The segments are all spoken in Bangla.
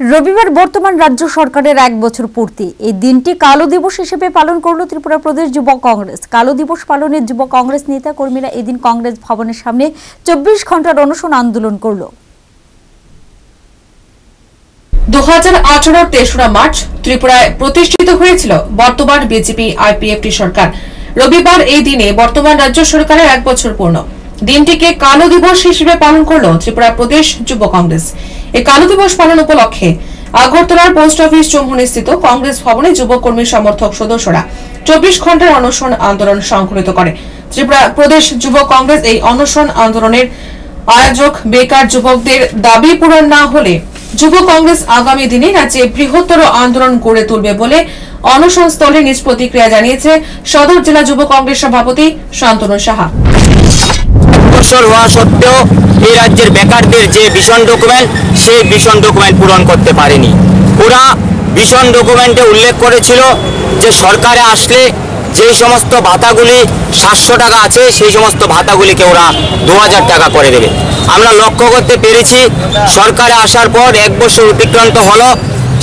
রবিবার বর্তমান রাজ্য সরকারের 1 বছর পূর্তি। এই দিনটি কালো দিবস হিসেবে পালন করল ত্রিপুরা প্রদেশ যুব কংগ্রেস। কালো দিবস পালনে যুব কংগ্রেস নেতা কর্মীরা এদিন কংগ্রেস ভবনের সামনে 24 ঘন্টার অনশন আন্দোলন করল। 2018 তেসরা মার্চ ত্রিপুরায় প্রতিষ্ঠিত হয়েছিল বর্তমান বিজেপি আইপিএফটি সরকার। রবিবার এই দিনে বর্তমান রাজ্য সরকারের 1 বছর পূর্ণ। দিনটিকে কালো দিবস হিসেবে পালন করল ত্রিপুরা প্রদেশ যুব কংগ্রেস। এই কালো দিবস পালন উপলক্ষে আগরতলার পোস্ট অফিস চৌমুহনী স্থিত কংগ্রেস ভবনে যুব কর্মী সমর্থক সদস্যরা 24 ঘন্টার অনশন আন্দোলন সংঘটিত করে। ত্রিপুরা প্রদেশ যুব কংগ্রেস এই অনশন আন্দোলনের আয়োজক বেকার যুবকদের দাবি পূরণ না হলে যুব কংগ্রেস আগামী দিনে রাজ্যে বৃহত্তর আন্দোলন গড়ে তুলবে বলে অনশন স্থলে নিজ প্রতিক্রিয়া জানিয়েছে সদর জেলা যুব কংগ্রেস সভাপতি শান্তনু সাহা। হওয়া সত্ত্বেও এই রাজ্যের বেকারদের যে ভিশন ডকুমেন্ট, সেই ভিশন ডকুমেন্ট পূরণ করতে পারেনি। ওরা ভিশন ডকুমেন্টে উল্লেখ করেছিল যে সরকারে আসলে যে সমস্ত ভাতাগুলি 700 টাকা আছে, সেই সমস্ত ভাতাগুলিকে ওরা 2000 টাকা করে দেবে। আমরা লক্ষ্য করতে পেরেছি সরকারে আসার পর 1 বছর অতিক্রান্ত হলো,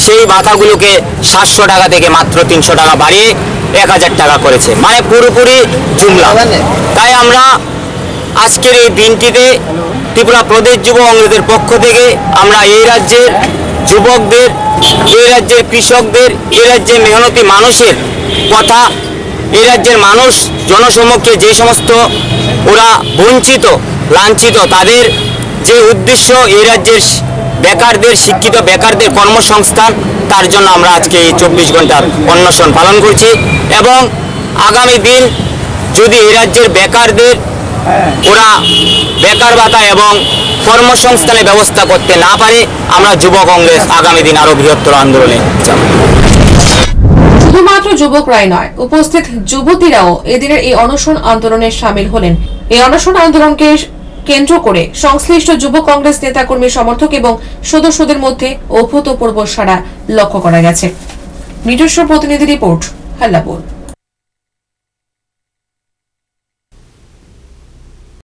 সেই ভাতাগুলোকে 700 টাকা থেকে মাত্র 300 টাকা বাড়িয়ে 1000 টাকা করেছে, মানে পুরোপুরি জুমলা। তাই আমরা আজকের এই দিনটিতে ত্রিপুরা প্রদেশ যুব কংগ্রেসের পক্ষ থেকে আমরা এই রাজ্যের যুবকদের, এই রাজ্যের কৃষকদের, এই রাজ্যের মেহনতি মানুষের কথা, এই রাজ্যের মানুষ জনসমক্ষে যে সমস্ত ওরা বঞ্চিত, লাঞ্ছিত, তাদের যে উদ্দেশ্য এই রাজ্যের বেকারদের, শিক্ষিত বেকারদের কর্মসংস্থান, তার জন্য আমরা আজকে এই 24 ঘন্টার অনশন পালন করছি। এবং আগামী দিন যদি এই রাজ্যের বেকারদের ওরা বেকার ভাতা এবং কর্মসংস্থানের ব্যবস্থা করতে না পারে, আমরা যুব কংগ্রেস আগামী দিন আরো বৃহত্তর আন্দোলনে যাব। শুধুমাত্র যুবকরাই নয়, উপস্থিত যুবতীরাও এদিনের এই অনশন আন্দোলনে সামিল হলেন। এই অনশন আন্দোলনকে কেন্দ্র করে সংশ্লিষ্ট যুব কংগ্রেস নেতাকর্মী, সমর্থক এবং সদস্যদের মধ্যে অভূতপূর্ব সাড়া লক্ষ্য করা গেছে। নিজস্ব প্রতিনিধি রিপোর্ট, হাল্লাপুর।